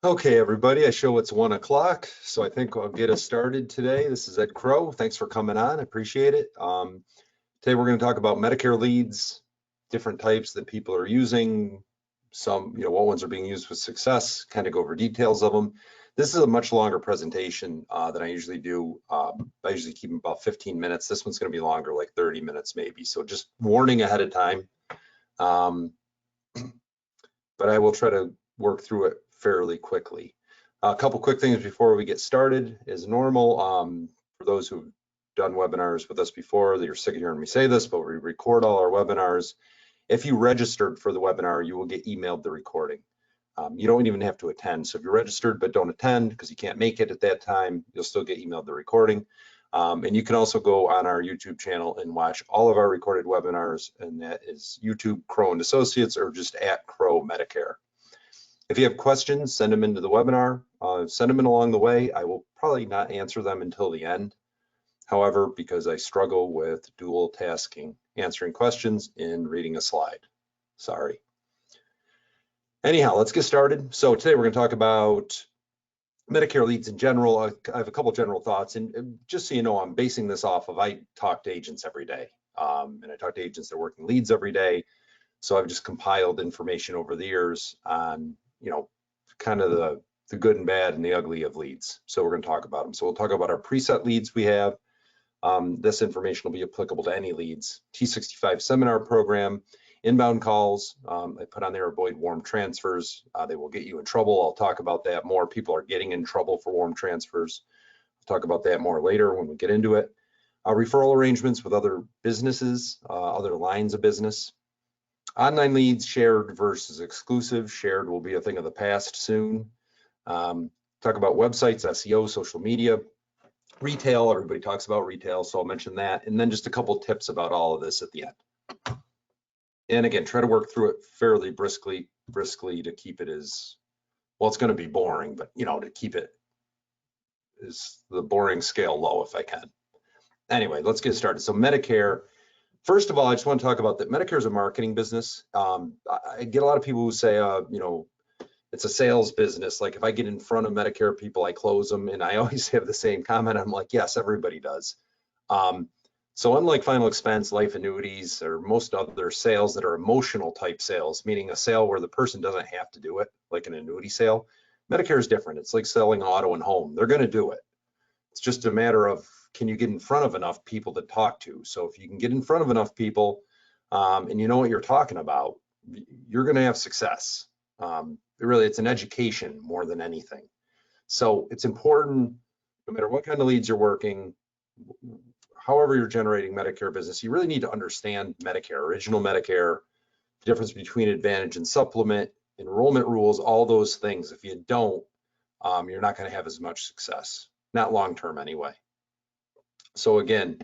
Okay, everybody, I show it's 1 o'clock, so I think I'll get us started today. This is Ed Crowe. Thanks for coming on. I appreciate it. Today we're going to talk about Medicare leads, different types that people are using, some, what ones are being used with success, kind of go over details of them. This is a much longer presentation than I usually do. I usually keep them about 15 minutes. This one's going to be longer, like 30 minutes maybe. So just warning ahead of time. But I will try to work through it fairly quickly. A couple quick things before we get started. As normal, for those who've done webinars with us before, you're sick of hearing me say this, but we record all our webinars. If you registered for the webinar, you will get emailed the recording. You don't even have to attend. So if you're registered but don't attend because you can't make it at that time, you'll still get emailed the recording. And you can also go on our YouTube channel and watch all of our recorded webinars, and that is YouTube Crowe and Associates or just at Crowe Medicare. If you have questions, send them into the webinar. Send them in along the way. I will probably not answer them until the end. However, because I struggle with dual tasking, answering questions and reading a slide. Sorry. Anyhow, let's get started. So today we're going to talk about Medicare leads in general. I have a couple general thoughts, and just so you know, I'm basing this off of I talk to agents every day, and I talk to agents that are working leads every day. So I've just compiled information over the years on, kind of the good and bad and the ugly of leads. So we're going to talk about them. So we'll talk about our preset leads we have. This information will be applicable to any leads. T65 seminar program, inbound calls. I put on there, avoid warm transfers. They will get you in trouble. I'll talk about that more. People are getting in trouble for warm transfers. I'll talk about that more later when we get into it. Referral arrangements with other businesses, other lines of business. Online leads, shared versus exclusive. Shared will be a thing of the past soon. Talk about websites, SEO, social media. Retail, everybody talks about retail, so I'll mention that. And then just a couple tips about all of this at the end. And again, try to work through it fairly briskly to keep it as, well, it's going to be boring, but to keep it is the boring scale low if I can. Anyway, let's get started. So Medicare, first of all, I just want to talk about that Medicare is a marketing business. I get a lot of people who say, it's a sales business. Like if I get in front of Medicare people, I close them, and I always have the same comment. I'm like, yes, everybody does. So unlike final expense, life annuities, or most other sales that are emotional type sales, meaning a sale where the person doesn't have to do it, like an annuity sale, Medicare is different. It's like selling auto and home. They're going to do it. It's just a matter of, can you get in front of enough people to talk to? So if you can get in front of enough people and you know what you're talking about, you're going to have success. Really, it's an education more than anything. So it's important, no matter what kind of leads you're working, however you're generating Medicare business, you really need to understand Medicare, original Medicare, the difference between Advantage and Supplement, enrollment rules, all those things. If you don't, you're not going to have as much success, not long-term anyway. So again,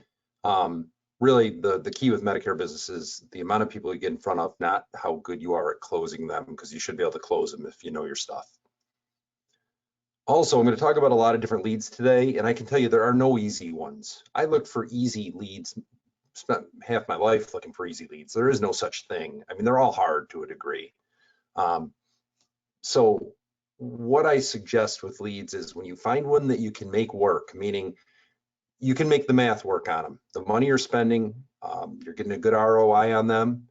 really the key with Medicare business is the amount of people you get in front of, not how good you are at closing them, because you should be able to close them if you know your stuff. Also, I'm going to talk about a lot of different leads today, and I can tell you there are no easy ones. I looked for easy leads, spent half my life looking for easy leads. There is no such thing. I mean, they're all hard to a degree. So what I suggest with leads is when you find one that you can make work, meaning you can make the math work on them. The money you're spending, you're getting a good ROI on them.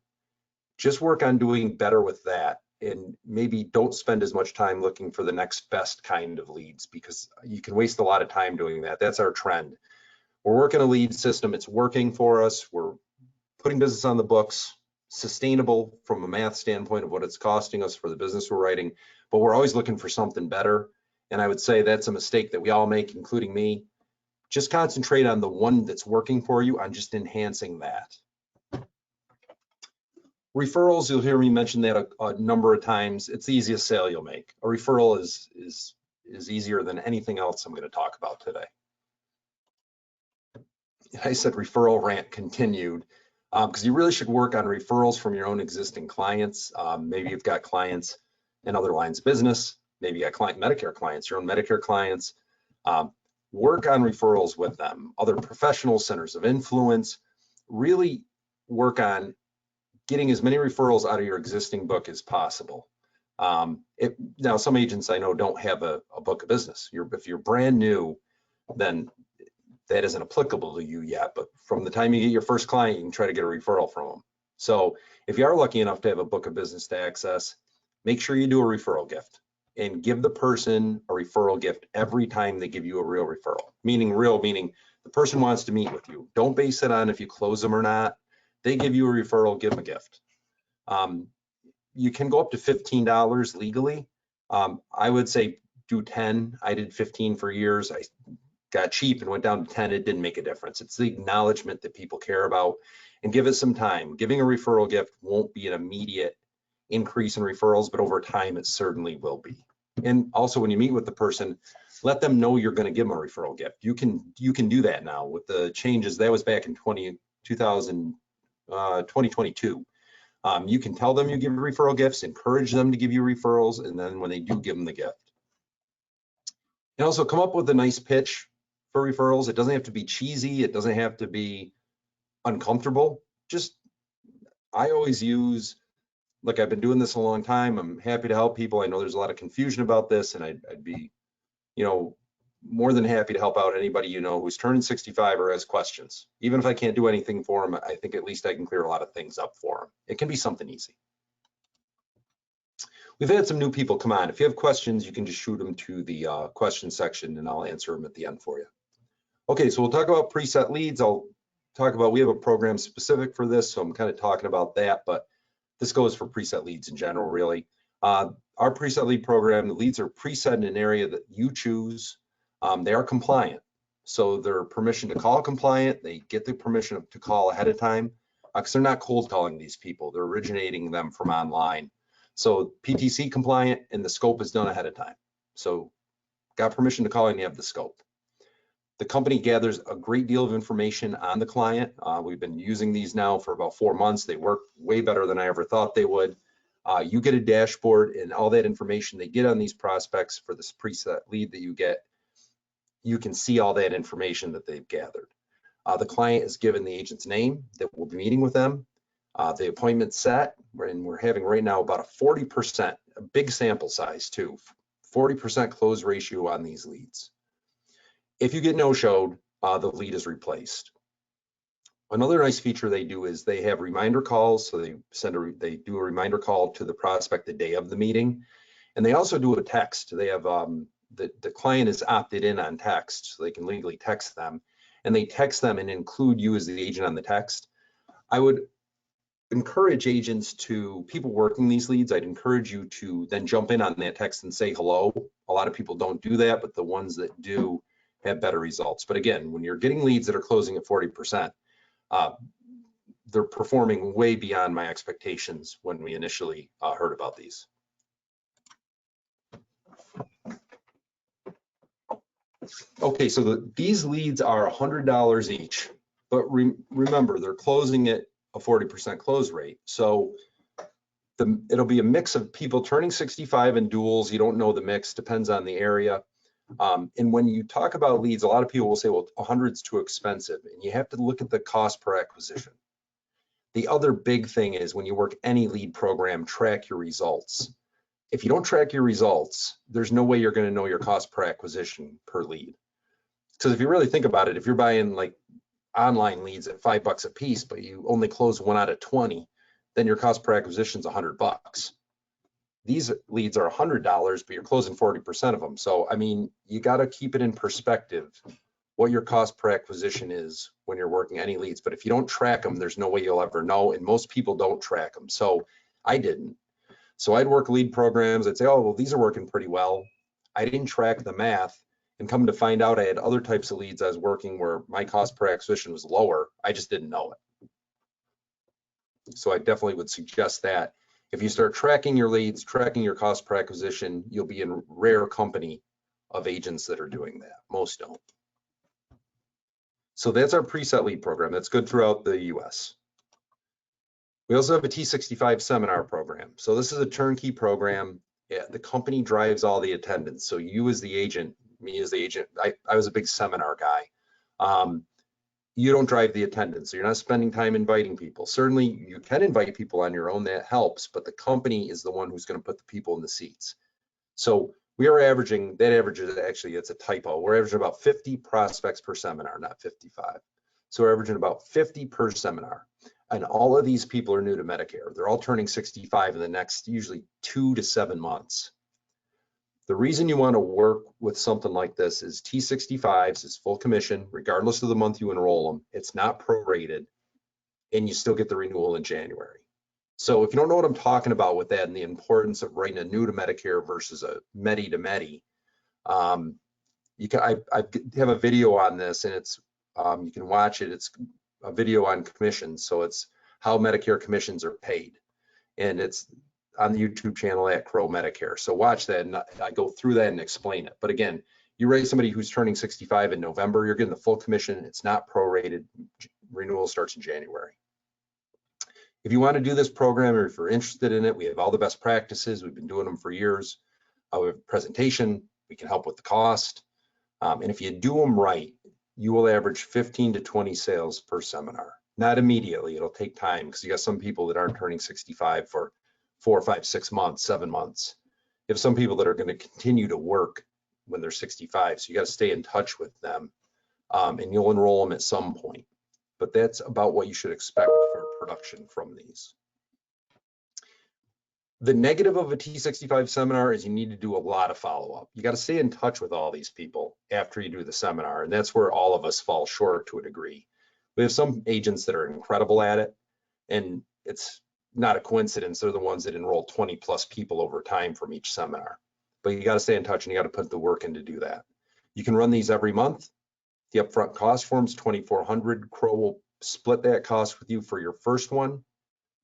Just work on doing better with that, and maybe don't spend as much time looking for the next best kind of leads, because you can waste a lot of time doing that. That's our trend. We're working a lead system. It's working for us. We're putting business on the books, sustainable from a math standpoint of what it's costing us for the business we're writing, but we're always looking for something better. And I would say that's a mistake that we all make, including me. Just concentrate on the one that's working for you, on just enhancing that. Referrals, you'll hear me mention that a number of times. It's the easiest sale you'll make. A referral is easier than anything else I'm going to talk about today. I said referral rant continued, because you really should work on referrals from your own existing clients. Maybe you've got clients in other lines of business. Maybe you got Medicare clients, your own Medicare clients. Work on referrals with them, other professional centers of influence. Really work on getting as many referrals out of your existing book as possible. Now, some agents I know don't have a book of business. If you're brand new, then that isn't applicable to you yet. But from the time you get your first client, you can try to get a referral from them. So if you are lucky enough to have a book of business to access, make sure you do a referral gift and give the person a referral gift every time they give you a real referral. Meaning the person wants to meet with you. Don't base it on if you close them or not. They give you a referral, give them a gift. You can go up to $15 legally. I would say do 10. I did 15 for years. I got cheap and went down to 10. It didn't make a difference. It's the acknowledgement that people care about, and give it some time. Giving a referral gift won't be an immediate increase in referrals, but over time it certainly will be. And also when you meet with the person, let them know you're going to give them a referral gift. You can do that now with the changes. That was back in 2022. You can tell them you give referral gifts, encourage them to give you referrals, and then when they do, give them the gift. And also come up with a nice pitch for referrals. It doesn't have to be cheesy. It doesn't have to be uncomfortable. I always use, look, I've been doing this a long time. I'm happy to help people. I know there's a lot of confusion about this, and I'd be, more than happy to help out anybody who's turning 65 or has questions. Even if I can't do anything for them, I think at least I can clear a lot of things up for them. It can be something easy. We've had some new people come on. If you have questions, you can just shoot them to the question section and I'll answer them at the end for you. Okay, so we'll talk about preset leads. We have a program specific for this, so I'm kind of talking about that, but this goes for preset leads in general, really. Our preset lead program, the leads are preset in an area that you choose. They are compliant, so they're permission to call compliant. They get the permission to call ahead of time because they're not cold calling these people. They're originating them from online. So PTC compliant, and the scope is done ahead of time. So got permission to call and you have the scope. The company gathers a great deal of information on the client. We've been using these now for about 4 months. They work way better than I ever thought they would. You get a dashboard and all that information they get on these prospects for this preset lead that you get. You can see all that information that they've gathered. The client is given the agent's name that will be meeting with them, the appointment set, and we're having right now about a 40%, a big sample size too, 40% close ratio on these leads. If you get no-showed, the lead is replaced. Another nice feature they do is they have reminder calls. So they do a reminder call to the prospect the day of the meeting, and they also do a text. They have the client is opted in on text, so they can legally text them, and they text them and include you as the agent on the text. I would encourage people working these leads, I'd encourage you to then jump in on that text and say hello. A lot of people don't do that, but the ones that do have better results. But again, when you're getting leads that are closing at 40%, they're performing way beyond my expectations when we initially heard about these. Okay, so these leads are $100 each, but remember, they're closing at a 40% close rate. So it'll be a mix of people turning 65 and duals. You don't know the mix, depends on the area. And when you talk about leads, a lot of people will say, well, 100's too expensive, and you have to look at the cost per acquisition. The other big thing is when you work any lead program, track your results. If you don't track your results, there's no way you're going to know your cost per acquisition per lead. Because if you really think about it, if you're buying like online leads at $5 a piece, but you only close 1 out of 20, then your cost per acquisition is $100. These leads are $100, but you're closing 40% of them. So, I mean, you got to keep it in perspective what your cost per acquisition is when you're working any leads. But if you don't track them, there's no way you'll ever know. And most people don't track them. So I didn't. So I'd work lead programs. I'd say, oh, well, these are working pretty well. I didn't track the math, and come to find out I had other types of leads I was working where my cost per acquisition was lower. I just didn't know it. So I definitely would suggest that. If you start tracking your leads, tracking your cost per acquisition, you'll be in rare company of agents that are doing that. Most don't. So that's our preset lead program. That's good throughout the US. We also have a T65 seminar program. So this is a turnkey program. The company drives all the attendance. So you as the agent, me as the agent, I was a big seminar guy. you don't drive the attendance, so you're not spending time inviting people. Certainly you can invite people on your own, that helps, but the company is the one who's going to put the people in the seats. So we are averaging, that average is actually, it's a typo. We're averaging about 50 prospects per seminar, not 55. So we're averaging about 50 per seminar. And all of these people are new to Medicare. They're all turning 65 in the next usually 2 to 7 months. The reason you want to work with something like this is T65s is full commission, regardless of the month you enroll them. It's not prorated, and you still get the renewal in January. So if you don't know what I'm talking about with that and the importance of writing a new to Medicare versus a Medi to Medi, you can I have a video on this, and it's you can watch it. It's a video on commissions, so it's how Medicare commissions are paid, and it's on the YouTube channel at Crowe Medicare. So watch that, and I go through that and explain it. But again, you raise somebody who's turning 65 in November, you're getting the full commission. It's not prorated. Renewal starts in January. If you want to do this program, or if you're interested in it, we have all the best practices. We've been doing them for years. We have a presentation. We can help with the cost. And if you do them right, you will average 15 to 20 sales per seminar. Not immediately. It'll take time because you got some people that aren't turning 65 for 4, 5, 6 months, 7 months. You have some people that are going to continue to work when they're 65. So you got to stay in touch with them, and you'll enroll them at some point. But that's about what you should expect for production from these. The negative of a T65 seminar is you need to do a lot of follow-up. You got to stay in touch with all these people after you do the seminar, and that's where all of us fall short to a degree. We have some agents that are incredible at it, and it's not a coincidence. They're the ones that enroll 20 plus people over time from each seminar. But you got to stay in touch, and you got to put the work in to do that. You can run these every month. The upfront cost form's $2,400. Crowe will split that cost with you for your first one.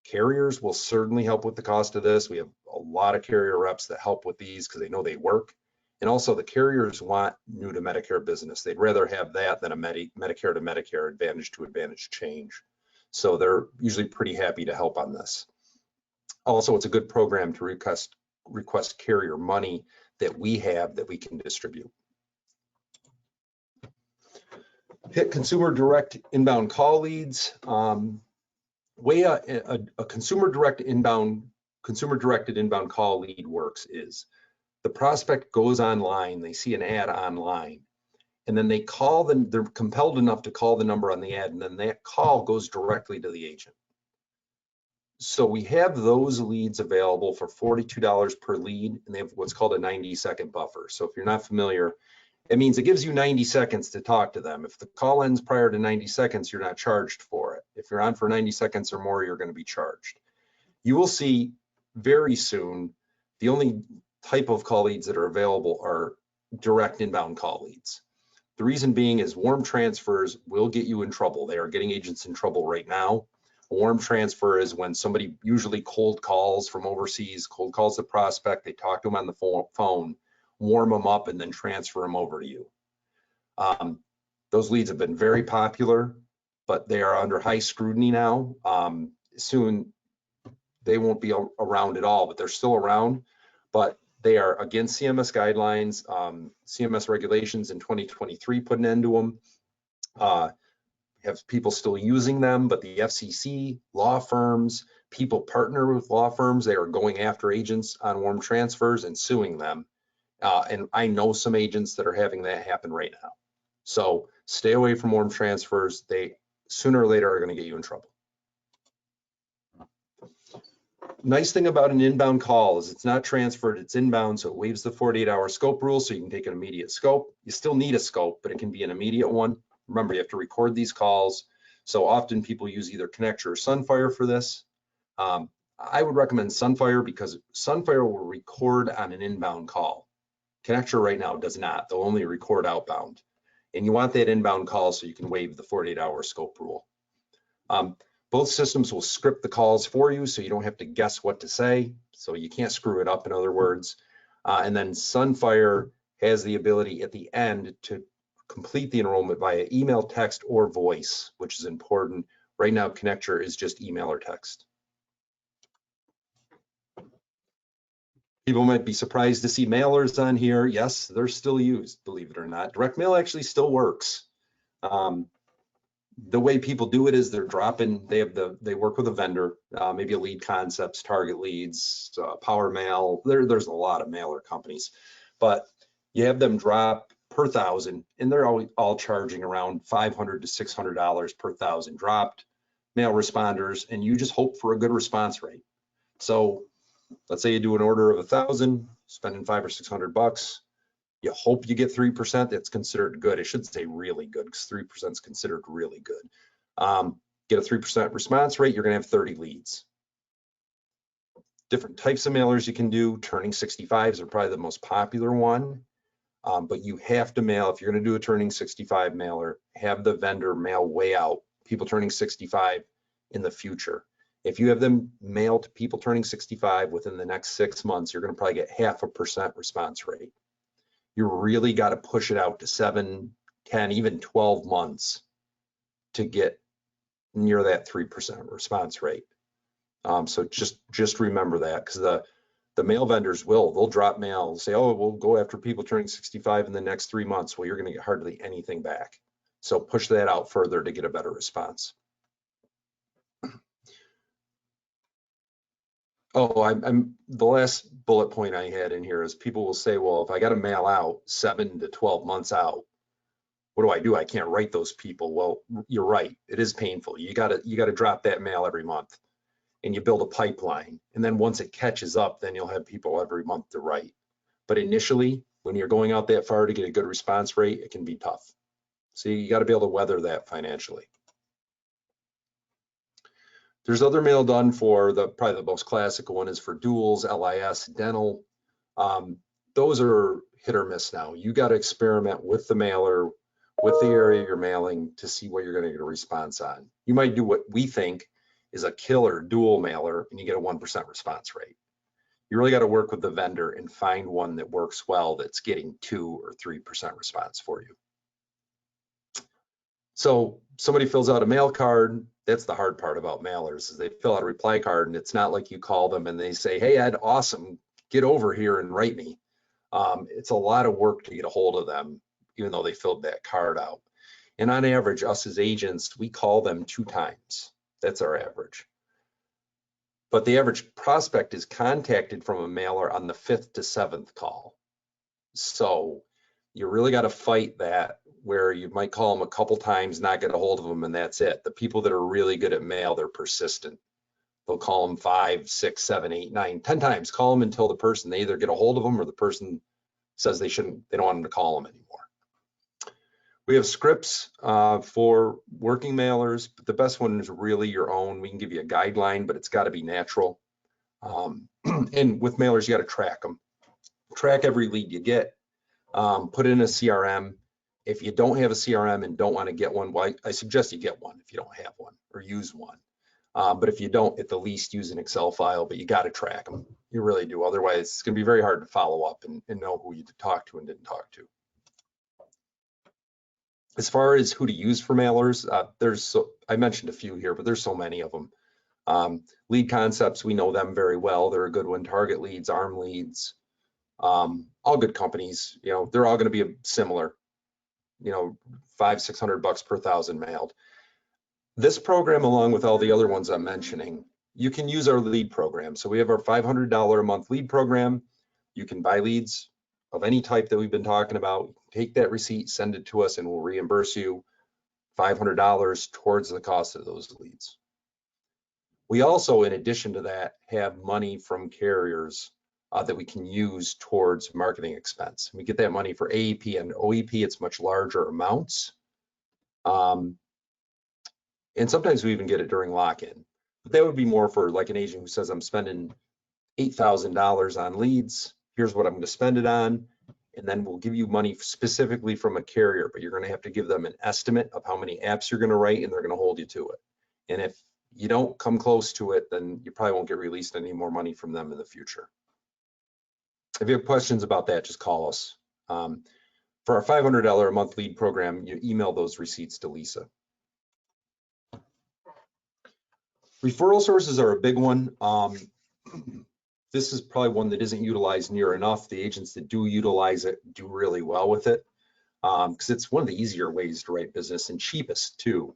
Carriers will certainly help with the cost of this. We have a lot of carrier reps that help with these because they know they work. And also the carriers want new to Medicare business. They'd rather have that than a Medicare to Medicare Advantage to Advantage change. So they're usually pretty happy to help on this. Also, it's a good program to request carrier money that we have that we can distribute. Hit consumer direct inbound call leads. Way a consumer directed inbound call lead works is the prospect goes online, they see an ad online, and then they call them. They're compelled enough to call the number on the ad, and then that call goes directly to the agent. So we have those leads available for $42 per lead, and they have what's called a 90-second buffer. So if you're not familiar, it means it gives you 90 seconds to talk to them. If the call ends prior to 90 seconds, you're not charged for it. If you're on for 90 seconds or more, you're going to be charged. You will see very soon, the only type of call leads that are available are direct inbound call leads. The reason being is warm transfers will get you in trouble. They are getting agents in trouble right now. A warm transfer is when somebody usually cold calls from overseas, cold calls the prospect, they talk to them on the phone, warm them up, and then transfer them over to you. Those leads have been very popular, but they are under high scrutiny now. Soon they won't be around at all, but they're still around, but they are against CMS guidelines. CMS regulations in 2023 put an end to them. Have people still using them, but the FCC, law firms, people partner with law firms. They are going after agents on warm transfers and suing them. And I know some agents that are having that happen right now. So stay away from warm transfers. They sooner or later are going to get you in trouble. Nice thing about an inbound call is it's not transferred, it's inbound, so it waives the 48-hour scope rule, so you can take an immediate scope. You still need a scope, but it can be an immediate one. Remember, you have to record these calls. So often people use either Connecture or Sunfire for this. I would recommend Sunfire because Sunfire will record on an inbound call. Connecture right now does not. They'll only record outbound. And you want that inbound call so you can waive the 48-hour scope rule. Both systems will script the calls for you so you don't have to guess what to say. So you can't screw it up, in other words. And then Sunfire has the ability at the end to complete the enrollment via email, text, or voice, which is important. Right now, Connecture is just email or text. People might be surprised to see mailers on here. Yes, they're still used, believe it or not. Direct mail actually still works. The way people do it is they work with a vendor, maybe a Lead Concepts, Target Leads, Power Mail. There's a lot of mailer companies, but you have them drop per 1,000, and they're all charging around $500 to $600 per 1,000 dropped mail responders, and you just hope for a good response rate. So let's say you do an order of 1,000, spending $500 or $600. You hope you get 3%. That's considered good. I should say really good, because 3% is considered really good. Get a 3% response rate, you're going to have 30 leads. Different types of mailers you can do. Turning 65s are probably the most popular one, but you have to mail, if you're going to do a turning 65 mailer, have the vendor mail way out people turning 65 in the future. If you have them mail to people turning 65 within the next 6 months, you're going to probably get 0.5% response rate. You really got to push it out to 7, 10, even 12 months to get near that 3% response rate. So just remember that, because the mail vendors they'll drop mail, say, oh, we'll go after people turning 65 in the next 3 months. Well, you're going to get hardly anything back. So push that out further to get a better response. Oh, I'm the last bullet point I had in here is people will say, well, if I got to mail out 7 to 12 months out, what do? I can't write those people. Well, you're right. It is painful. You got to drop that mail every month, and you build a pipeline. And then once it catches up, then you'll have people every month to write. But initially, when you're going out that far to get a good response rate, it can be tough. So you got to be able to weather that financially. There's other mail done for probably the most classic one is for duals, LIS, dental. Those are hit or miss now. You got to experiment with the mailer, with the area you're mailing to see what you're going to get a response on. You might do what we think is a killer dual mailer and you get a 1% response rate. You really got to work with the vendor and find one that works well, that's getting 2 or 3% response for you. So somebody fills out a mail card. That's the hard part about mailers, is they fill out a reply card, and it's not like you call them and they say, hey, Ed, awesome, get over here and write me. It's a lot of work to get a hold of them, even though they filled that card out. And on average, us as agents, we call them 2 times. That's our average. But the average prospect is contacted from a mailer on the 5th to 7th call. So you really got to fight that, where you might call them a couple times, not get a hold of them, and that's it. The people that are really good at mail, they're persistent. They'll call them 5, 6, 7, 8, 9, 10 times. Call them until the person, they either get a hold of them or the person says they don't want them to call them anymore. We have scripts for working mailers, but the best one is really your own. We can give you a guideline, but it's got to be natural. And with mailers, you got to track them. Track every lead you get. Put in a CRM. If you don't have a CRM and don't want to get one, well, I suggest you get one if you don't have one, or use one. But if you don't, at the least use an Excel file, but you got to track them. You really do. Otherwise, it's going to be very hard to follow up and know who you talked to and didn't talk to. As far as who to use for mailers, I mentioned a few here, but there's so many of them. Lead Concepts, we know them very well. They're a good one. Target Leads, Arm Leads, all good companies. You know, they're all going to be similar. You know, $500-600 per 1,000 mailed. This program, along with all the other ones I'm mentioning, you can use our lead program. So we have our $500 a month lead program. You can buy leads of any type that we've been talking about. Take that receipt, send it to us, and we'll reimburse you $500 towards the cost of those leads. We also, in addition to that, have money from carriers that we can use towards marketing expense. We get that money for AEP and OEP. It's much larger amounts. And sometimes we even get it during lock-in. But that would be more for like an agent who says, I'm spending $8,000 on leads. Here's what I'm going to spend it on. And then we'll give you money specifically from a carrier, but you're going to have to give them an estimate of how many apps you're going to write, and they're going to hold you to it. And if you don't come close to it, then you probably won't get released any more money from them in the future. If you have questions about that, just call us. For our $500 a month lead program, you email those receipts to Lisa. Referral sources are a big one. This is probably one that isn't utilized near enough. The agents that do utilize it do really well with it, because it's one of the easier ways to write business and cheapest too.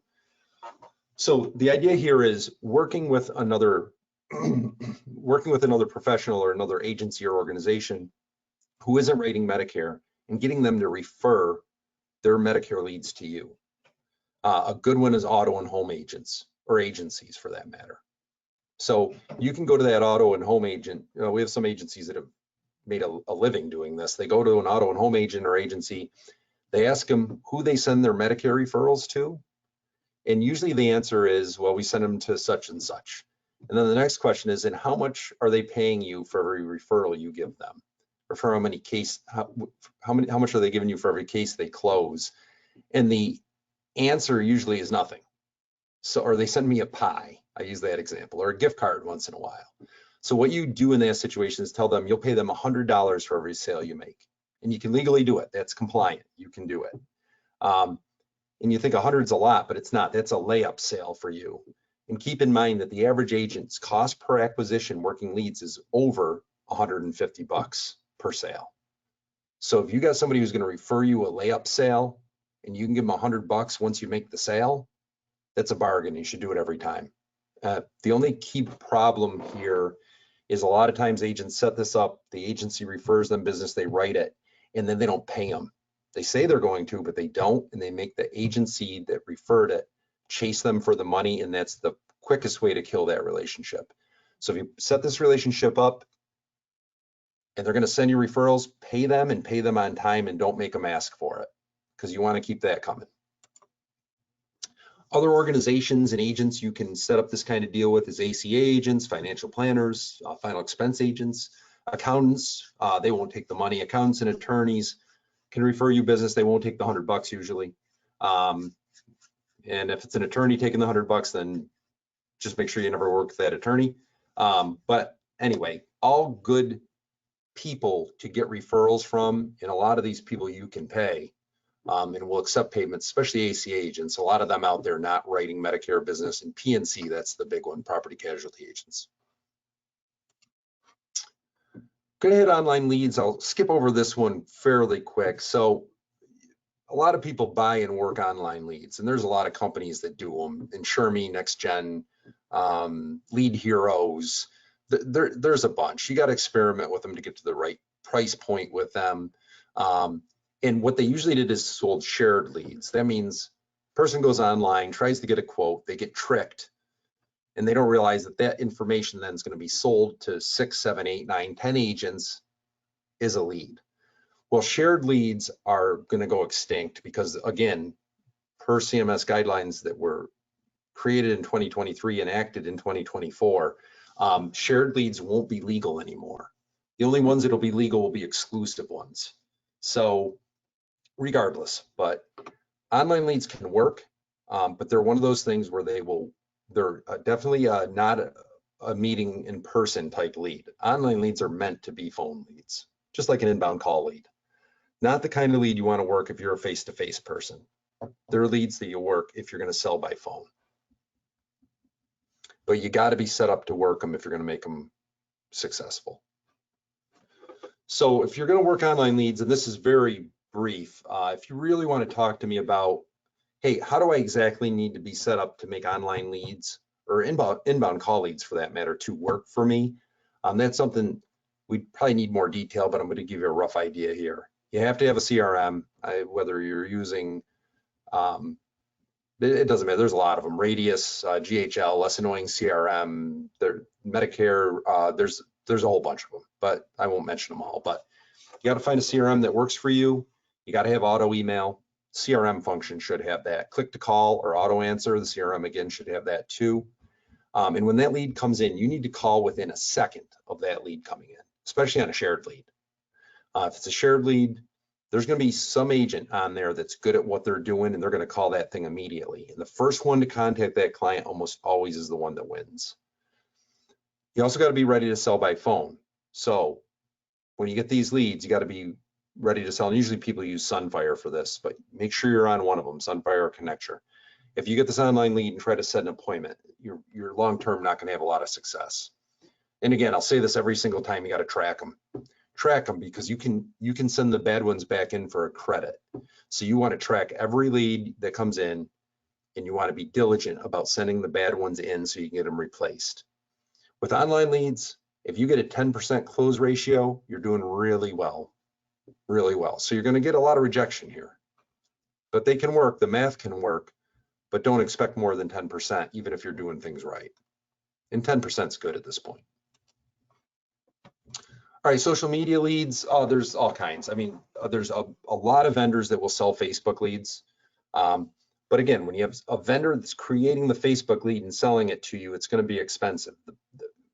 So the idea here is working with another professional or another agency or organization who isn't rating Medicare and getting them to refer their Medicare leads to you. A good one is auto and home agents, or agencies for that matter. So you can go to that auto and home agent. We have some agencies that have made a living doing this. They go to an auto and home agent or agency. They ask them who they send their Medicare referrals to. And usually the answer is, well, we send them to such and such. And then the next question is, and how much are they paying you for every referral you give them? Or for how much are they giving you for every case they close? And the answer usually is nothing. So, or they send me a pie. I use that example, or a gift card once in a while. So what you do in that situation is tell them you'll pay them $100 for every sale you make. And you can legally do it. That's compliant. You can do it. And you think 100 is a lot, but it's not. That's a layup sale for you. And keep in mind that the average agent's cost per acquisition working leads is over 150 bucks per sale. So if you got somebody who's going to refer you a layup sale and you can give them 100 bucks once you make the sale, that's a bargain. You should do it every time. The only key problem here is a lot of times agents set this up, the agency refers them business, they write it, and then they don't pay them. They say they're going to, but they don't, and they make the agency that referred it chase them for the money, and that's the quickest way to kill that relationship. So if you set this relationship up and they're going to send you referrals, pay them and pay them on time, and don't make them ask for it, because you want to keep that coming. Other organizations and agents you can set up this kind of deal with is ACA agents, financial planners, final expense agents, accountants. They won't take the money. Accountants and attorneys can refer you business. They won't take the 100 bucks usually. And if it's an attorney taking the 100 bucks, then just make sure you never work with that attorney. But anyway, all good people to get referrals from, and a lot of these people you can pay. And will accept payments, especially ACA agents. A lot of them out there not writing Medicare business, and PNC, that's the big one, property casualty agents. Gonna hit online leads. I'll skip over this one fairly quick. So a lot of people buy and work online leads, and there's a lot of companies that do them. InsureMe, NextGen, Lead Heroes. There's a bunch. You got to experiment with them to get to the right price point with them. And what they usually did is sold shared leads. That means person goes online, tries to get a quote, they get tricked, and they don't realize that that information then is going to be sold to 6, 7, 8, 9, 10 agents is a lead. Well, shared leads are going to go extinct because, again, per CMS guidelines that were created in 2023 and enacted in 2024, shared leads won't be legal anymore. The only ones that'll be legal will be exclusive ones. So regardless, but online leads can work, but they're one of those things where they're definitely not a meeting in person type lead. Online leads are meant to be phone leads, just like an inbound call lead. Not the kind of lead you want to work if you're a face-to-face person. They're leads that you work if you're going to sell by phone. But you got to be set up to work them if you're going to make them successful. So if you're going to work online leads, and this is very brief, if you really want to talk to me about, hey, how do I exactly need to be set up to make online leads or inbound call leads for that matter to work for me? That's something we probably need more detail, but I'm going to give you a rough idea here. You have to have a CRM, whether you're using, it doesn't matter, there's a lot of them, Radius, GHL, less annoying CRM, Medicare, there's a whole bunch of them, but I won't mention them all. But you got to find a CRM that works for you. You got to have auto email. CRM function should have that. Click to call or auto answer, the CRM again should have that too. And when that lead comes in, you need to call within a second of that lead coming in, especially on a shared lead. If it's a shared lead, there's going to be some agent on there that's good at what they're doing, and they're going to call that thing immediately. And the first one to contact that client almost always is the one that wins. You also got to be ready to sell by phone. So when you get these leads, you got to be ready to sell. And usually people use Sunfire for this, but make sure you're on one of them, Sunfire or Connecture. If you get this online lead and try to set an appointment, you're long-term not going to have a lot of success. And again, I'll say this every single time, you got to track them. Track them because you can send the bad ones back in for a credit. So you want to track every lead that comes in and you want to be diligent about sending the bad ones in so you can get them replaced. With online leads, if you get a 10% close ratio, you're doing really well, really well. So you're going to get a lot of rejection here, but they can work, the math can work, but don't expect more than 10%, even if you're doing things right. And 10% is good at this point. All right, social media leads, there's all kinds. I mean, there's a lot of vendors that will sell Facebook leads. But again, when you have a vendor that's creating the Facebook lead and selling it to you, it's going to be expensive.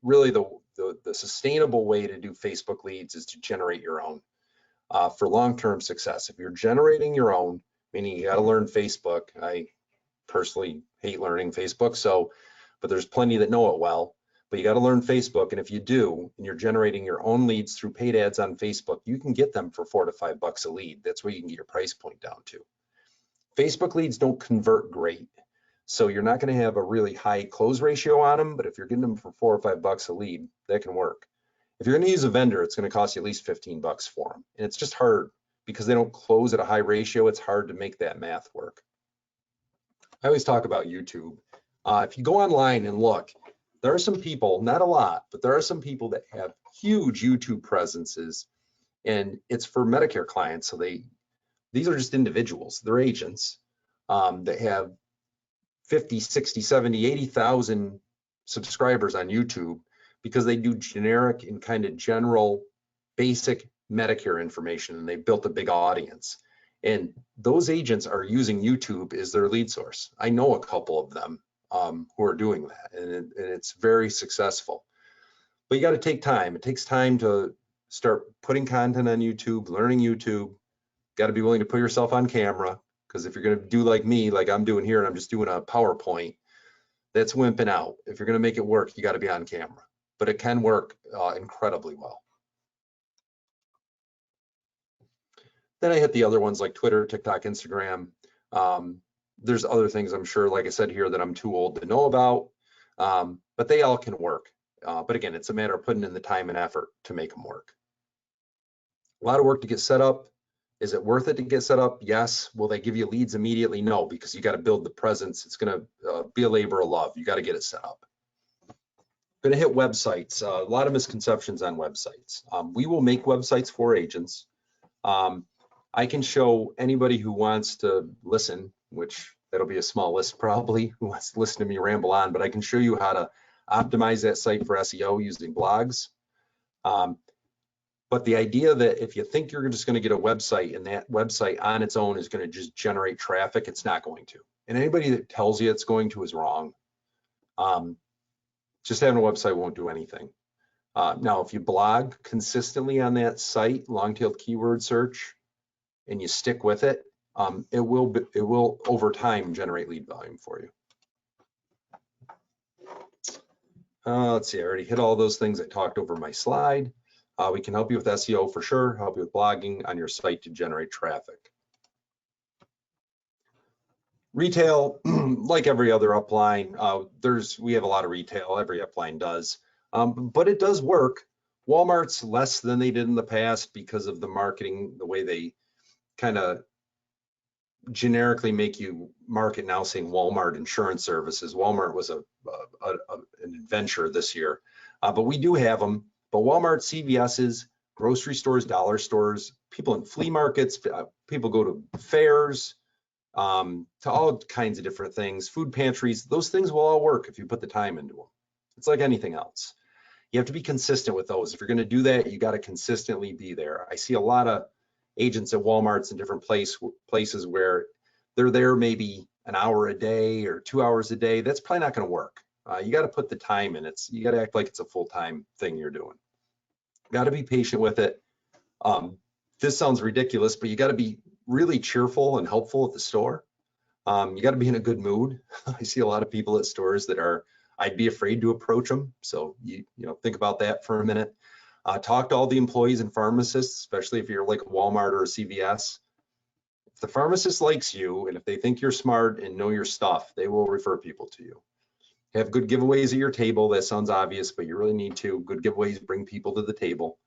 Really, the sustainable way to do Facebook leads is to generate your own for long-term success. If you're generating your own, meaning you got to learn Facebook. I personally hate learning Facebook, but there's plenty that know it well. But you got to learn Facebook, and if you do, and you're generating your own leads through paid ads on Facebook, you can get them for $4 to $5 a lead. That's where you can get your price point down to. Facebook leads don't convert great, so you're not going to have a really high close ratio on them, but if you're getting them for $4 or $5 a lead, that can work. If you're going to use a vendor, it's going to cost you at least $15 for them, and it's just hard because they don't close at a high ratio. It's hard to make that math work. I always talk about YouTube. If you go online and look, there are some people, not a lot, but there are some people that have huge YouTube presences, and it's for Medicare clients. So these are just individuals, they're agents that have 50, 60, 70, 80,000 subscribers on YouTube because they do generic and kind of general basic Medicare information, and they've built a big audience. And those agents are using YouTube as their lead source. I know a couple of them who are doing that, and it's very successful. But you got to take time. It takes time to start putting content on YouTube, learning YouTube. Got to be willing to put yourself on camera, because if you're going to do like me, like I'm doing here, and I'm just doing a PowerPoint, that's wimping out. If you're going to make it work, you got to be on camera. But it can work incredibly well. Then I hit the other ones like Twitter, TikTok, Instagram. There's other things I'm sure, like I said here, that I'm too old to know about, but they all can work. But again, it's a matter of putting in the time and effort to make them work. A lot of work to get set up. Is it worth it to get set up? Yes. Will they give you leads immediately? No, because you got to build the presence. It's going to be a labor of love. You got to get it set up. Going to hit websites. A lot of misconceptions on websites. We will make websites for agents. I can show anybody who wants to listen, which that'll be a small list probably, who wants to listen to me ramble on, but I can show you how to optimize that site for SEO using blogs. But the idea that if you think you're just going to get a website and that website on its own is going to just generate traffic, it's not going to. And anybody that tells you it's going to is wrong. Just having a website won't do anything. Now, if you blog consistently on that site, long-tailed keyword search, and you stick with it, it will over time generate lead volume for you. Let's see, I already hit all those things I talked over my slide. We can help you with SEO for sure, help you with blogging on your site to generate traffic. Retail, like every other upline, we have a lot of retail, every upline does, but it does work. Walmart's less than they did in the past because of the marketing, the way they kind of generically make you market now, saying Walmart Insurance Services. Walmart was an adventure this year, but we do have them. But Walmart, CVS's, grocery stores, dollar stores, people in flea markets, people go to fairs, to all kinds of different things, food pantries, those things will all work if you put the time into them. It's like anything else. You have to be consistent with those. If you're going to do that, you got to consistently be there. I see a lot of agents at Walmart's in different places where they're there maybe an hour a day or 2 hours a day. That's probably not going to work. You got to put the time in. You got to act like it's a full-time thing you're doing. Got to be patient with it. This sounds ridiculous, but you got to be really cheerful and helpful at the store. You got to be in a good mood. I see a lot of people at stores that I'd be afraid to approach them. So you know, think about that for a minute. Talk to all the employees and pharmacists, especially if you're like a Walmart or a CVS. If the pharmacist likes you and if they think you're smart and know your stuff, they will refer people to you. Have good giveaways at your table. That sounds obvious, but you really need to. Good giveaways bring people to the table.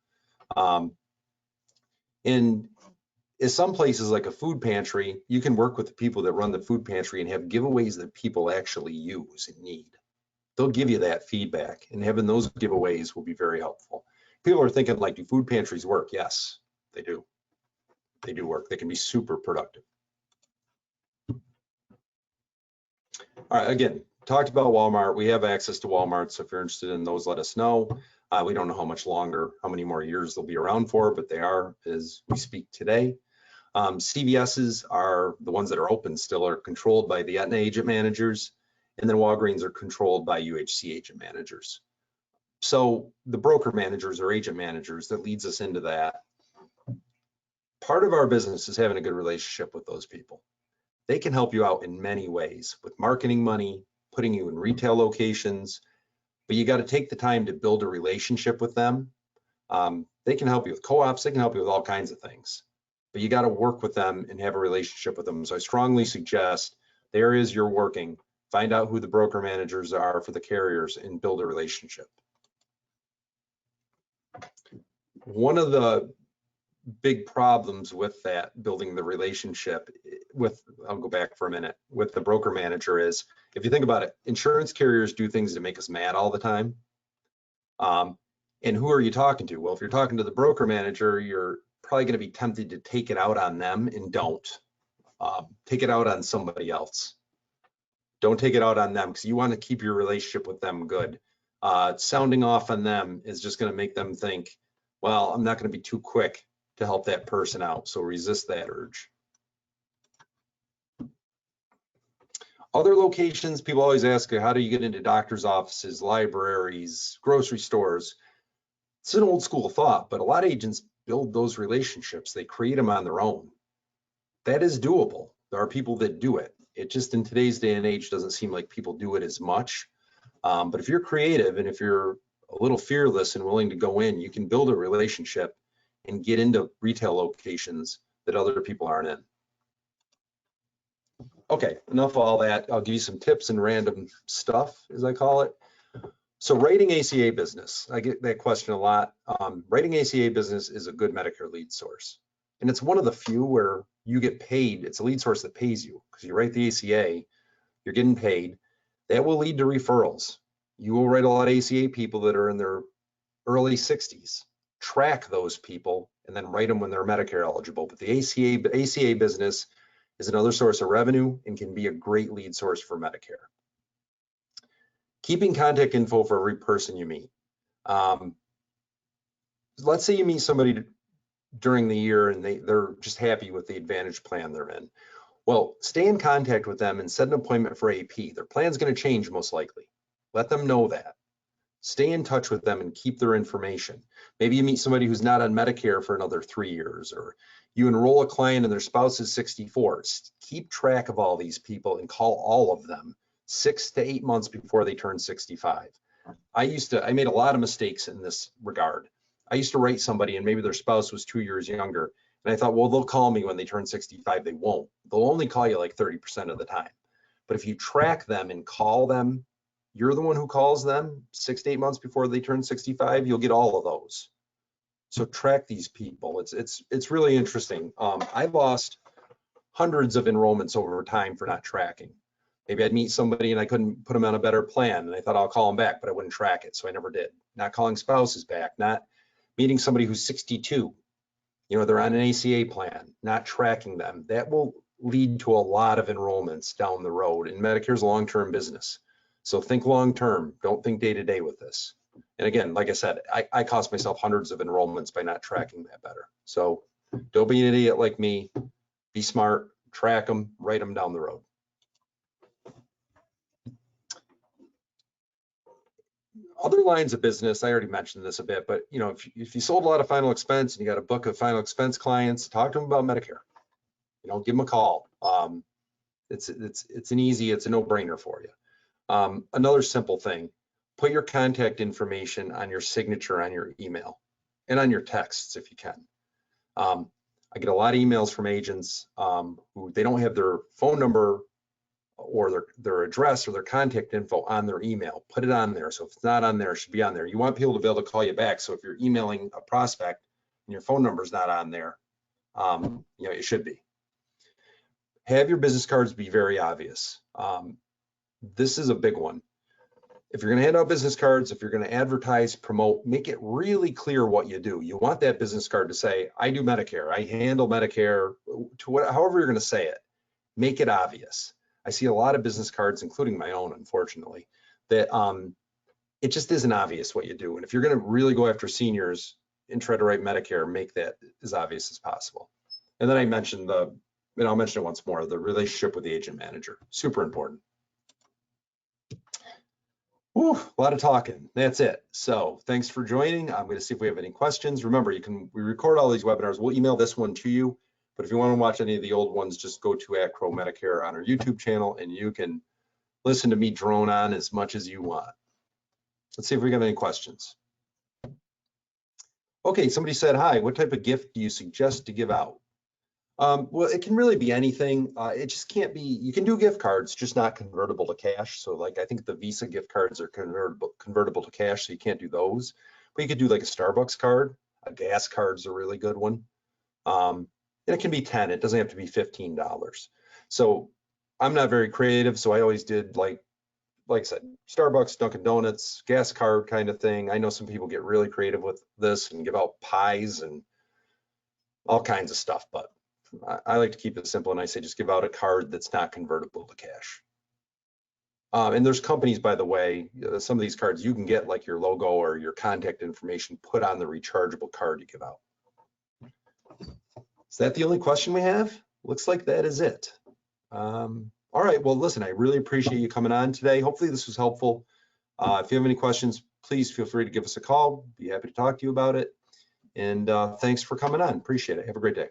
And is some places like a food pantry, you can work with the people that run the food pantry and have giveaways that people actually use and need. They'll give you that feedback, and having those giveaways will be very helpful. People are thinking, like, do food pantries work? Yes, they do. They do work. They can be super productive. All right, again, talked about Walmart. We have access to Walmart, so if you're interested in those, let us know. We don't know how much longer, how many more years they'll be around for, but they are as we speak today. CVS's are the ones that are open still, are controlled by the Aetna agent managers, and then Walgreens are controlled by UHC agent managers. So the broker managers or agent managers, that leads us into that. Part of our business is having a good relationship with those people. They can help you out in many ways with marketing money, putting you in retail locations, but you got to take the time to build a relationship with them. They can help you with co-ops, they can help you with all kinds of things, but you got to work with them and have a relationship with them. So I strongly suggest the areas you're working, find out who the broker managers are for the carriers and build a relationship. One of the big problems with that, building the relationship with, I'll go back for a minute, with the broker manager is, if you think about it, insurance carriers do things to make us mad all the time. And who are you talking to? Well, if you're talking to the broker manager, you're probably going to be tempted to take it out on them, and don't. Take it out on somebody else. Don't take it out on them, because you want to keep your relationship with them good. Sounding off on them is just going to make them think, well, I'm not going to be too quick to help that person out, so resist that urge. Other locations, people always ask, how do you get into doctor's offices, libraries, grocery stores? It's an old school thought, but a lot of agents build those relationships. They create them on their own. That is doable. There are people that do it. It just, in today's day and age, doesn't seem like people do it as much. But if you're creative and if you're a little fearless and willing to go in, you can build a relationship and get into retail locations that other people aren't in. Okay, enough of all that. I'll give you some tips and random stuff, as I call it. So writing ACA business, I get that question a lot. Writing ACA business is a good Medicare lead source. And it's one of the few where you get paid. It's a lead source that pays you, because you write the ACA, you're getting paid. That will lead to referrals. You will write a lot of ACA people that are in their early 60s. Track those people and then write them when they're Medicare eligible. But the ACA business is another source of revenue and can be a great lead source for Medicare. Keeping contact info for every person you meet. Let's say you meet somebody during the year and they're just happy with the Advantage plan they're in. Well, stay in contact with them and set an appointment for AP. Their plan's going to change most likely. Let them know that. Stay in touch with them and keep their information. Maybe you meet somebody who's not on Medicare for another 3 years, or you enroll a client and their spouse is 64. Keep track of all these people and call all of them 6 to 8 months before they turn 65. I made a lot of mistakes in this regard. I used to write somebody and maybe their spouse was 2 years younger. And I thought, well, they'll call me when they turn 65. They won't. They'll only call you like 30% of the time. But if you track them and call them, you're the one who calls them 6 to 8 months before they turn 65, you'll get all of those. So track these people. It's really interesting. I lost hundreds of enrollments over time for not tracking. Maybe I'd meet somebody and I couldn't put them on a better plan, and I thought I'll call them back, but I wouldn't track it, so I never did. Not calling spouses back, not meeting somebody who's 62. You know, they're on an ACA plan, not tracking them. That will lead to a lot of enrollments down the road, and Medicare's a long-term business. So think long-term, don't think day-to-day with this. And again, like I said, I cost myself hundreds of enrollments by not tracking that better. So don't be an idiot like me, be smart, track them, write them down the road. Other lines of business, I already mentioned this a bit, but you know, if you sold a lot of final expense and you got a book of final expense clients, talk to them about Medicare. You know, give them a call. It's a no-brainer for you. Another simple thing, put your contact information on your signature on your email and on your texts if you can. I get a lot of emails from agents who they don't have their phone number or their address or their contact info on their email. Put it on there. So if it's not on there, it should be on there. You want people to be able to call you back. So if you're emailing a prospect and your phone number is not on there, You know, it should be. Have your business cards be very obvious. This is a big one. If you're going to hand out business cards, if you're going to advertise, promote, make it really clear what you do. You want that business card to say, I do Medicare, I handle Medicare, however you're going to say it. Make it obvious. I see a lot of business cards, including my own, unfortunately, that it just isn't obvious what you do. And if you're going to really go after seniors and try to write Medicare, make that as obvious as possible. And then I mentioned and I'll mention it once more, the relationship with the agent manager, super important. Whew, a lot of talking. That's it. So thanks for joining. I'm going to see if we have any questions. Remember, we record all these webinars. We'll email this one to you. But if you want to watch any of the old ones, just go to @Crowe Medicare on our YouTube channel, and you can listen to me drone on as much as you want. Let's see if we got any questions. Okay, somebody said, hi, what type of gift do you suggest to give out? Well, it can really be anything. It just can't be, you can do gift cards, just not convertible to cash. So like, I think the Visa gift cards are convertible to cash, so you can't do those. But you could do like a Starbucks card. A gas card's a really good one. And it can be 10, it doesn't have to be $15. So I'm not very creative, so I always did like I said, Starbucks, Dunkin' Donuts, gas card kind of thing. I know some people get really creative with this and give out pies and all kinds of stuff, but I like to keep it simple, and I say just give out a card that's not convertible to cash. And there's companies, by the way, some of these cards you can get like your logo or your contact information put on the rechargeable card you give out. Is that the only question we have? Looks like that is it. All right, well, listen, I really appreciate you coming on today. Hopefully this was helpful. If you have any questions, please feel free to give us a call. Be happy to talk to you about it. And thanks for coming on. Appreciate it. Have a great day.